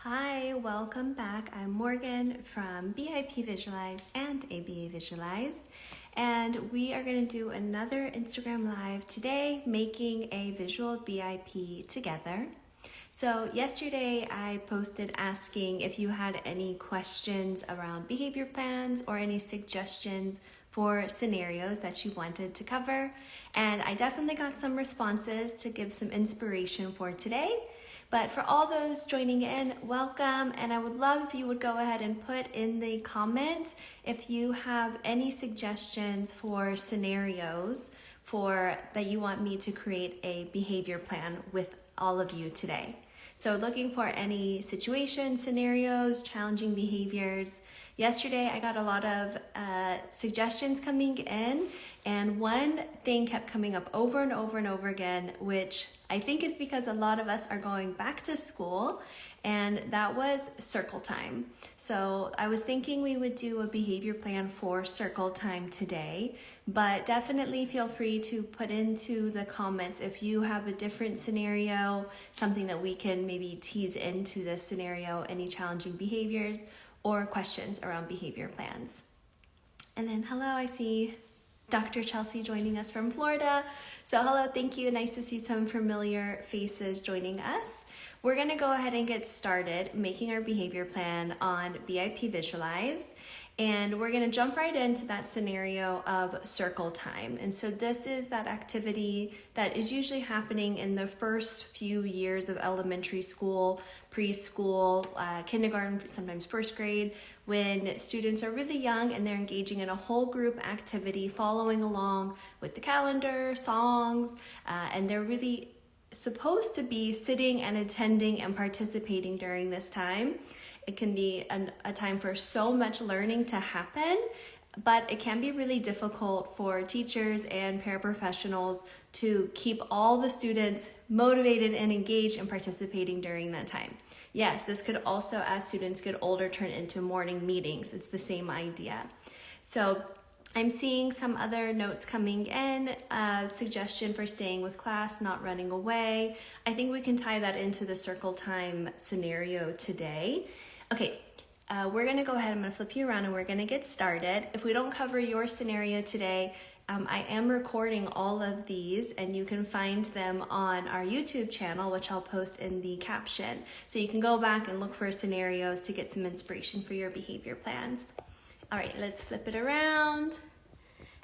Hi, welcome back. I'm Morgan from BIP Visualized and ABA Visualized, and we are going to do another Instagram Live today, making a visual BIP together. So yesterday I posted asking if you had any questions around behavior plans or any suggestions for scenarios that you wanted to cover, and I definitely got some responses to give some inspiration for today. But for all those joining in, welcome, and I would love if you would go ahead and put in the comments if you have any suggestions for scenarios that you want me to create a behavior plan with all of you today. So looking for any situations, scenarios, challenging behaviors. Yesterday I got a lot of suggestions coming in, and one thing kept coming up over and over and over again, which I think is because a lot of us are going back to school, and that was circle time. So I was thinking we would do a behavior plan for circle time today, but definitely feel free to put into the comments if you have a different scenario, something that we can maybe tease into this scenario, any challenging behaviors or questions around behavior plans. And then hello, I see Dr. Chelsea joining us from Florida. So hello, thank you. Nice to see some familiar faces joining us. We're gonna go ahead and get started making our behavior plan on BIP Visualized. And we're gonna jump right into that scenario of circle time. And so this is that activity that is usually happening in the first few years of elementary school, preschool, kindergarten, sometimes first grade, when students are really young and they're engaging in a whole group activity, following along with the calendar, songs, and they're really supposed to be sitting and attending and participating during this time. It can be a time for so much learning to happen, but it can be really difficult for teachers and paraprofessionals to keep all the students motivated and engaged and participating during that time. Yes, this could also, as students get older, turn into morning meetings. It's the same idea. So I'm seeing some other notes coming in, suggestion for staying with class, not running away. I think we can tie that into the circle time scenario today. Okay, we're gonna go ahead, I'm gonna flip you around and we're gonna get started. If we don't cover your scenario today, I am recording all of these and you can find them on our YouTube channel, which I'll post in the caption. So you can go back and look for scenarios to get some inspiration for your behavior plans. All right, let's flip it around.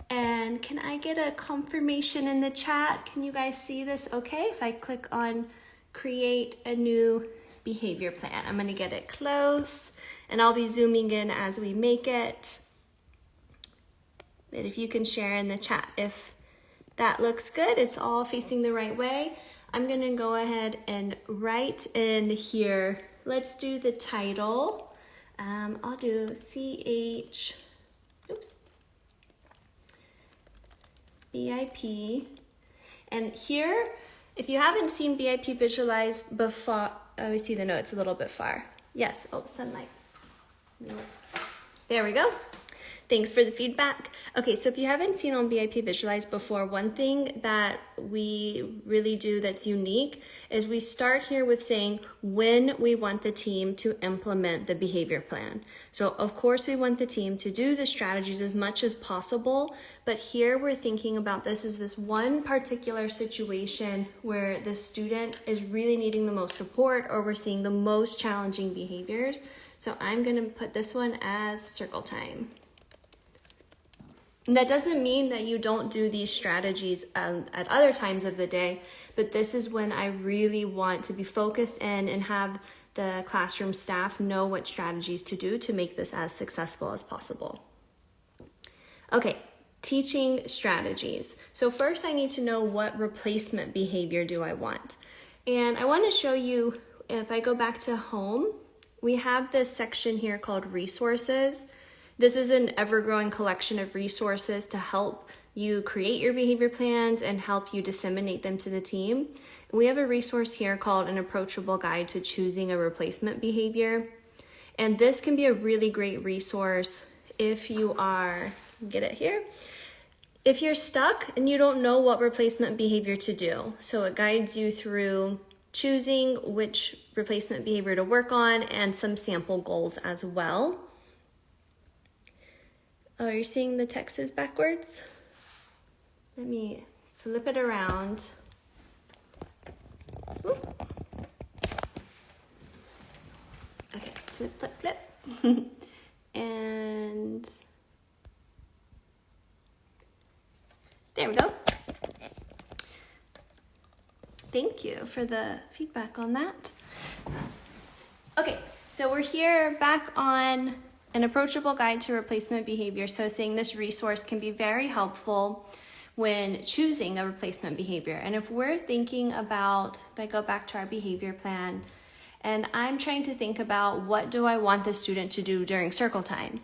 And can I get a confirmation in the chat? Can you guys see this okay? If I click on create a new behavior plan, I'm gonna get it close and I'll be zooming in as we make it. But if you can share in the chat if that looks good, it's all facing the right way. I'm gonna go ahead and write in here, let's do the title. I'll do BIP. And here, if you haven't seen BIP Visualized before, we see the notes a little bit far. Yes, oh, sunlight. There we go. Thanks for the feedback. Okay, so if you haven't seen on BIP Visualized before, one thing that we really do that's unique is we start here with saying when we want the team to implement the behavior plan. So of course we want the team to do the strategies as much as possible, but here we're thinking about this as this one particular situation where the student is really needing the most support or we're seeing the most challenging behaviors. So I'm gonna put this one as circle time. And that doesn't mean that you don't do these strategies at other times of the day, but this is when I really want to be focused in and have the classroom staff know what strategies to do to make this as successful as possible. Okay, teaching strategies. So first I need to know what replacement behavior do I want. And I want to show you, if I go back to home, we have this section here called resources. This is an ever-growing collection of resources to help you create your behavior plans and help you disseminate them to the team. We have a resource here called an approachable guide to choosing a replacement behavior. And this can be a really great resource if you are, get it here, if you're stuck and you don't know what replacement behavior to do. So it guides you through choosing which replacement behavior to work on, and some sample goals as well. Oh, you're seeing the text is backwards? Let me flip it around. Ooh. Okay, flip, flip, flip. And there we go. Thank you for the feedback on that. Okay, so we're here back on an approachable guide to replacement behavior. So saying this resource can be very helpful when choosing a replacement behavior. And if we're thinking about, if I go back to our behavior plan, and I'm trying to think about what do I want the student to do during circle time.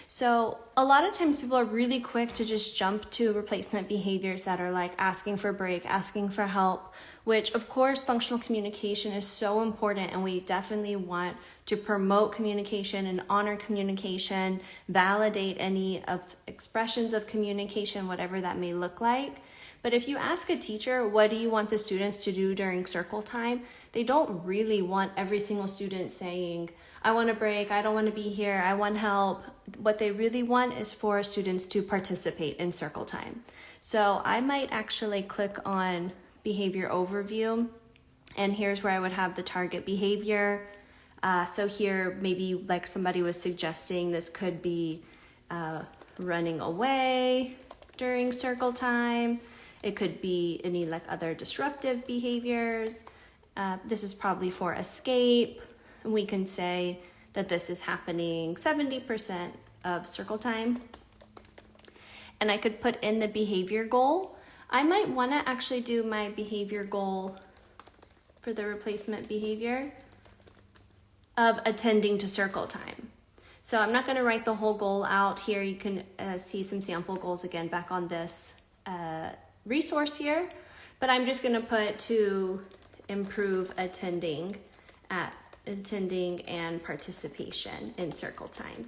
So a lot of times people are really quick to just jump to replacement behaviors that are like asking for a break, asking for help, which of course functional communication is so important, and we definitely want to promote communication and honor communication, validate any of expressions of communication, whatever that may look like. But if you ask a teacher, what do you want the students to do during circle time? They don't really want every single student saying, I want a break, I don't want to be here, I want help. What they really want is for students to participate in circle time. So I might actually click on behavior overview, and here's where I would have the target behavior. So here, maybe like somebody was suggesting, this could be running away during circle time. It could be any like other disruptive behaviors. This is probably for escape. And we can say that this is happening 70% of circle time. And I could put in the behavior goal. I might want to actually do my behavior goal for the replacement behavior of attending to circle time. So I'm not going to write the whole goal out here. You can see some sample goals again back on this resource here, but I'm just going to put to improve attending and participation in circle time.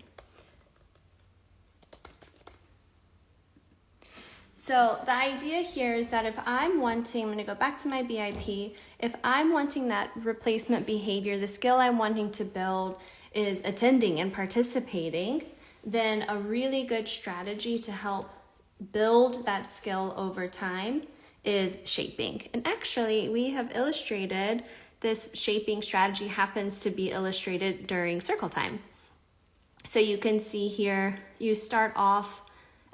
So the idea here is that if I'm wanting, I'm going to go back to my BIP, if I'm wanting that replacement behavior, the skill I'm wanting to build is attending and participating, then a really good strategy to help build that skill over time is shaping. And actually, we have illustrated this shaping strategy happens to be illustrated during circle time. So you can see here, you start off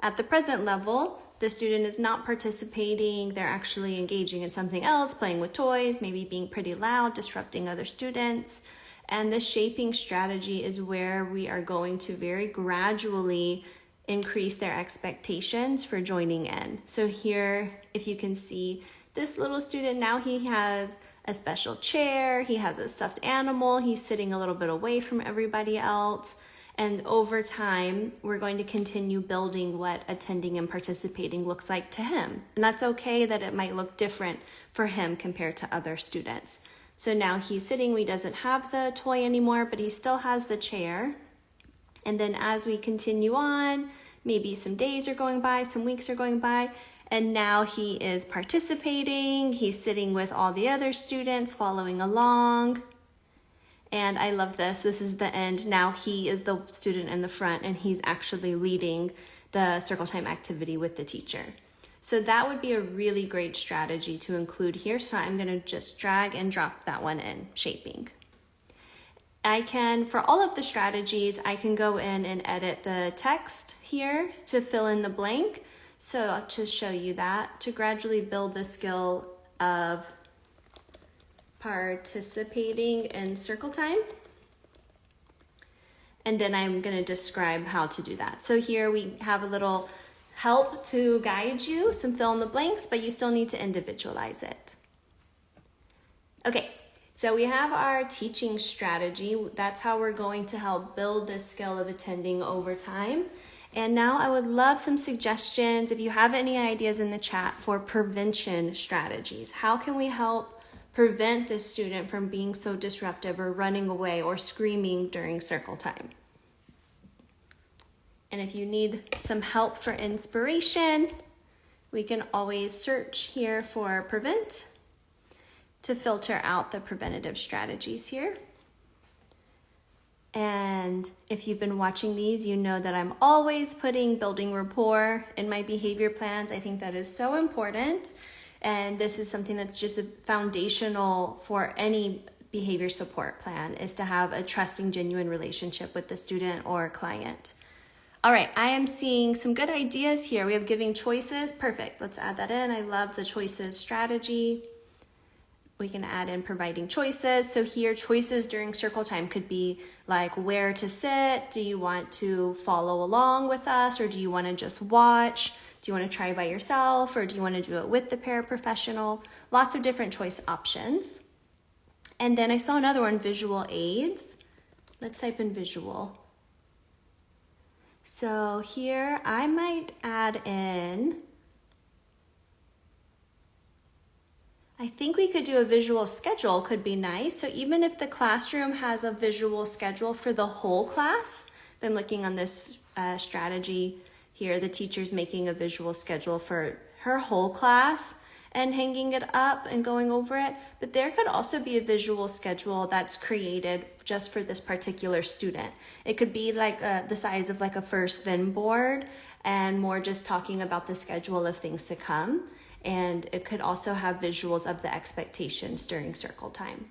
at the present level. The student is not participating, they're actually engaging in something else, playing with toys, maybe being pretty loud, disrupting other students. And the shaping strategy is where we are going to very gradually increase their expectations for joining in. So here, if you can see this little student, now he has a special chair, he has a stuffed animal, he's sitting a little bit away from everybody else. And over time, we're going to continue building what attending and participating looks like to him. And that's okay that it might look different for him compared to other students. So now he's sitting, he doesn't have the toy anymore, but he still has the chair. And then as we continue on, maybe some days are going by, some weeks are going by, and now he is participating. He's sitting with all the other students, following along. And I love this. This is the end. Now he is the student in the front, and he's actually leading the circle time activity with the teacher. So that would be a really great strategy to include here. So I'm going to just drag and drop that one in, shaping. I can, for all of the strategies, I can go in and edit the text here to fill in the blank. So I'll just show you that to gradually build the skill of participating in circle time. And then I'm going to describe how to do that. So here we have a little help to guide you, some fill in the blanks, but you still need to individualize it. Okay, so we have our teaching strategy. That's how we're going to help build this skill of attending over time. And now I would love some suggestions, if you have any ideas in the chat, for prevention strategies. How can we help prevent this student from being so disruptive or running away or screaming during circle time? And if you need some help for inspiration, we can always search here for prevent to filter out the preventative strategies here. And if you've been watching these, you know that I'm always putting building rapport in my behavior plans. I think that is so important. And this is something that's just foundational for any behavior support plan, is to have a trusting, genuine relationship with the student or client. All right, I am seeing some good ideas here. We have giving choices. Perfect. Let's add that in. I love the choices strategy. We can add in providing choices. So here, choices during circle time could be like where to sit. Do you want to follow along with us, or do you want to just watch? Do you want to try by yourself, or do you want to do it with the paraprofessional? Lots of different choice options. And then I saw another one, visual aids. Let's type in visual. So here I might add in, I think we could do a visual schedule, could be nice. So even if the classroom has a visual schedule for the whole class, I'm looking on this strategy here, the teacher's making a visual schedule for her whole class and hanging it up and going over it. But there could also be a visual schedule that's created just for this particular student. It could be like the size of like a first then board, and more just talking about the schedule of things to come. And it could also have visuals of the expectations during circle time.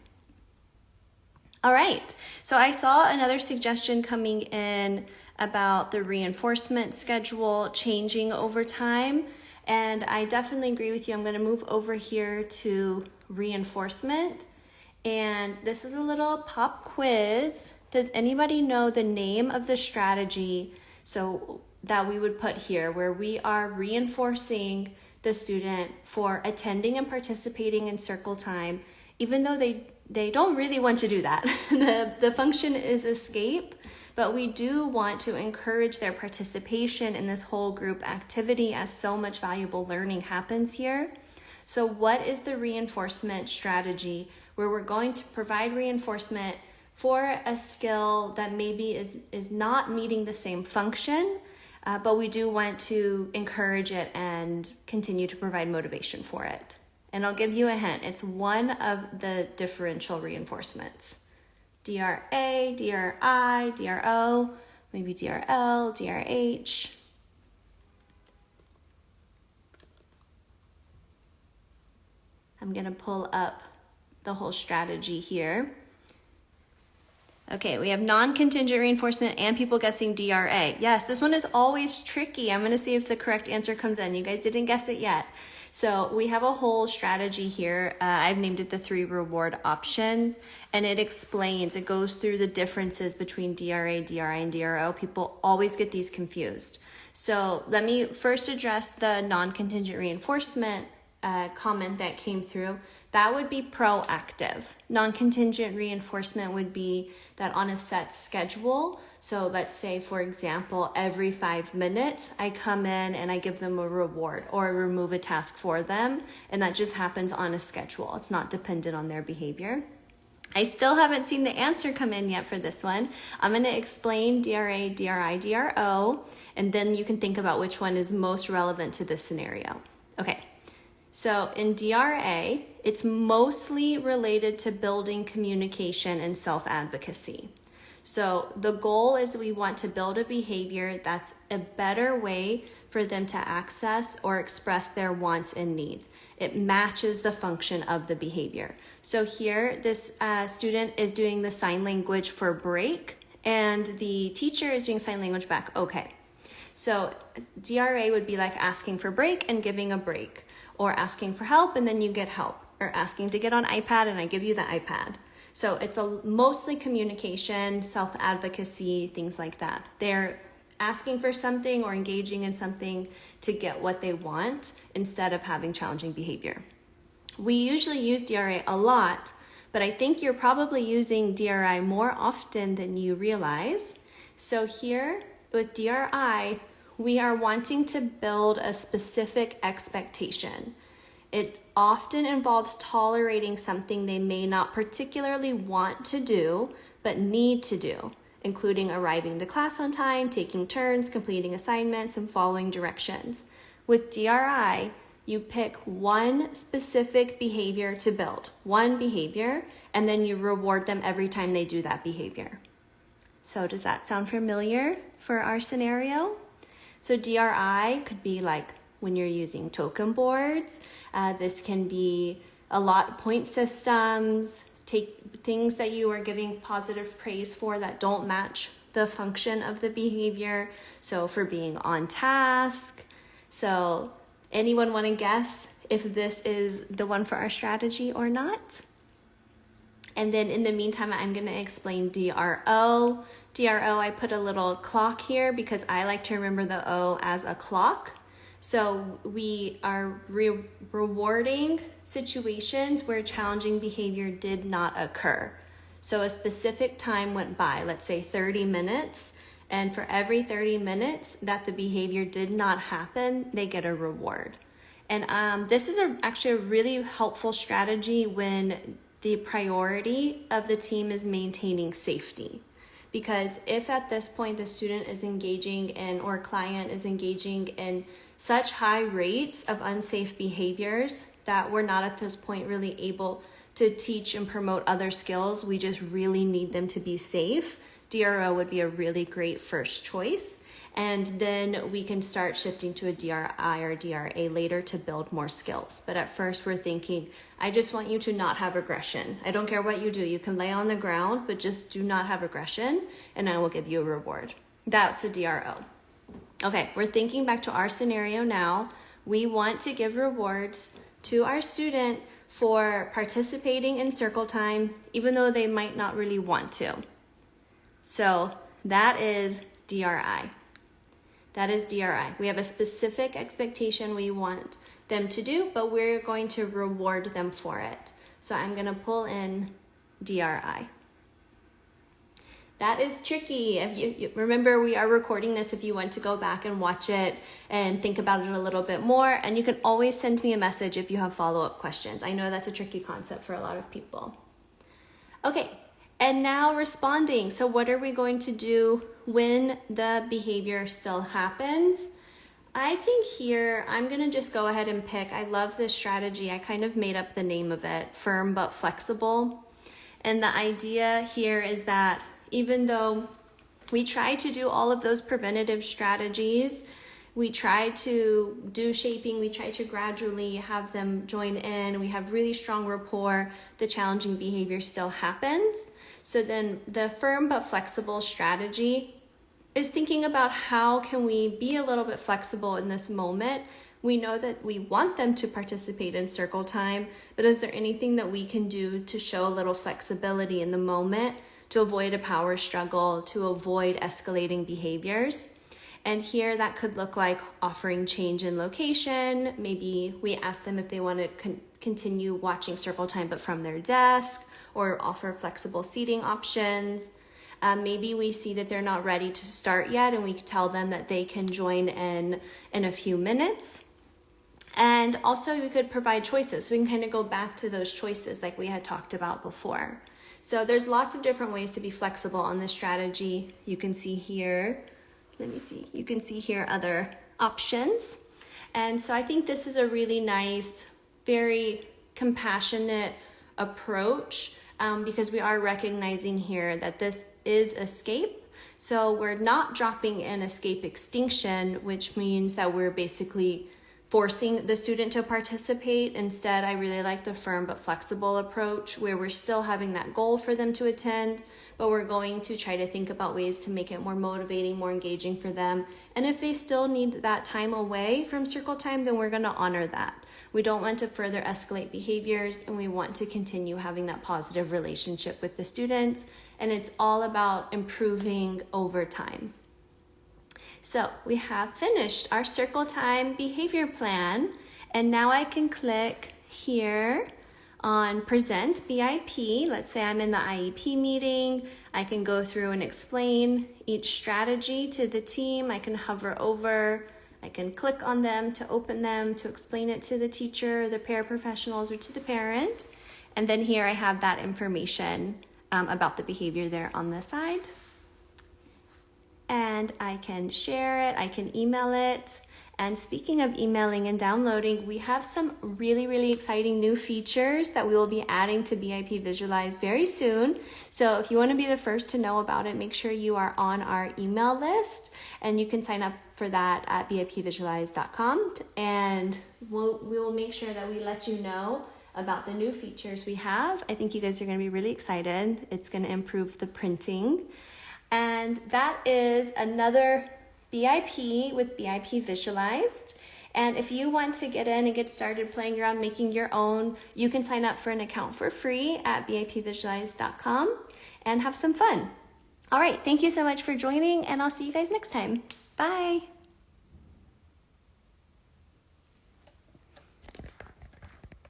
All right, so I saw another suggestion coming in about the reinforcement schedule changing over time. And I definitely agree with you. I'm gonna move over here to reinforcement. And this is a little pop quiz. Does anybody know the name of the strategy so that we would put here, where we are reinforcing the student for attending and participating in circle time, even though they don't really want to do that. The function is escape, but we do want to encourage their participation in this whole group activity, as so much valuable learning happens here. So what is the reinforcement strategy where we're going to provide reinforcement for a skill that maybe is not meeting the same function, but we do want to encourage it and continue to provide motivation for it. And I'll give you a hint. It's one of the differential reinforcements. DRA, DRI, DRO, maybe DRL, DRH. I'm gonna pull up the whole strategy here. Okay, we have non-contingent reinforcement and people guessing DRA. Yes, this one is always tricky. I'm gonna see if the correct answer comes in. You guys didn't guess it yet. So we have a whole strategy here. I've named it the 3 reward options, and it explains, it goes through the differences between DRA, DRI, and DRO. People always get these confused. So let me first address the non-contingent reinforcement comment that came through. That would be proactive. Non-contingent reinforcement would be that on a set schedule. So let's say, for example, every 5 minutes, I come in and I give them a reward or remove a task for them. And that just happens on a schedule. It's not dependent on their behavior. I still haven't seen the answer come in yet for this one. I'm going to explain DRA, DRI, DRO, and then you can think about which one is most relevant to this scenario. Okay. So in DRA, it's mostly related to building communication and self-advocacy. So the goal is we want to build a behavior that's a better way for them to access or express their wants and needs. It matches the function of the behavior. So here, this student is doing the sign language for break, and the teacher is doing sign language back, okay. So DRA would be like asking for break and giving a break, or asking for help and then you get help, or asking to get on iPad and I give you the iPad. So it's mostly communication, self-advocacy, things like that. They're asking for something or engaging in something to get what they want instead of having challenging behavior. We usually use DRA a lot, but I think you're probably using DRI more often than you realize. So here with DRI, we are wanting to build a specific expectation. It often involves tolerating something they may not particularly want to do, but need to do, including arriving to class on time, taking turns, completing assignments, and following directions. With DRI, you pick one specific behavior to build, one behavior, and then you reward them every time they do that behavior. So does that sound familiar for our scenario? So DRI could be like when you're using token boards. This can be a lot point systems, take things that you are giving positive praise for that don't match the function of the behavior. So for being on task. So anyone want to guess if this is the one for our strategy or not? And then in the meantime, I'm going to explain DRO. DRO, I put a little clock here because I like to remember the O as a clock. So we are rewarding situations where challenging behavior did not occur. So a specific time went by, let's say 30 minutes, and for every 30 minutes that the behavior did not happen, they get a reward. And this is actually a really helpful strategy when the priority of the team is maintaining safety. Because if at this point the student is engaging in, or client is engaging in such high rates of unsafe behaviors that we're not at this point really able to teach and promote other skills, we just really need them to be safe, DRO would be a really great first choice. And then we can start shifting to a DRI or DRA later to build more skills. But at first we're thinking, I just want you to not have aggression. I don't care what you do. You can lay on the ground, but just do not have aggression, and I will give you a reward. That's a DRO. Okay, we're thinking back to our scenario now. We want to give rewards to our student for participating in circle time, even though they might not really want to. So that is DRI. That is DRI. We have a specific expectation we want them to do, but we're going to reward them for it. So I'm going to pull in DRI. That is tricky. If you remember, we are recording this if you want to go back and watch it and think about it a little bit more. And you can always send me a message if you have follow-up questions. I know that's a tricky concept for a lot of people. Okay, and now responding. So what are we going to do when the behavior still happens? I think here I'm going to just go ahead and pick. I love this strategy. I kind of made up the name of it, firm but flexible. And the idea here is that even though we try to do all of those preventative strategies, we try to do shaping, we try to gradually have them join in, we have really strong rapport, the challenging behavior still happens. So then the firm but flexible strategy is thinking about how can we be a little bit flexible in this moment. We know that we want them to participate in circle time, but is there anything that we can do to show a little flexibility in the moment to avoid a power struggle, to avoid escalating behaviors? And here that could look like offering change in location. Maybe we ask them if they want to continue watching circle time but from their desk, or offer flexible seating options. Maybe we see that they're not ready to start yet and we tell them that they can join in a few minutes. And also we could provide choices. So we can kind of go back to those choices like we had talked about before. So there's lots of different ways to be flexible on this strategy. You can see here, you can see here other options. And so I think this is a really nice, very compassionate approach because we are recognizing here that this is escape. So we're not dropping in escape extinction, which means that we're basically forcing the student to participate. Instead, I really like the firm but flexible approach where we're still having that goal for them to attend, but we're going to try to think about ways to make it more motivating, more engaging for them. And if they still need that time away from circle time, then we're going to honor that. We don't want to further escalate behaviors, and we want to continue having that positive relationship with the students. And it's all about improving over time. So we have finished our circle time behavior plan, and now I can click here on present BIP. Let's say I'm in the IEP meeting. I can go through and explain each strategy to the team. I can hover over, I can click on them to open them, to explain it to the teacher, the paraprofessionals, or to the parent. And then here I have that information about the behavior there on the side. And I can share it, I can email it, And speaking of emailing and downloading, we have some really exciting new features that we will be adding to BIP Visualize very soon. So if you want to be the first to know about it, make sure you are on our email list, and you can sign up for that at bipvisualize.com, and we will make sure that we let you know about the new features we have. I think you guys are going to be really excited. It's going to improve the printing. And that is another BIP with BIP Visualized. And if you want to get in and get started playing around making your own, you can sign up for an account for free at bipvisualize.com and have some fun. All right, thank you so much for joining, and I'll see you guys next time. Bye.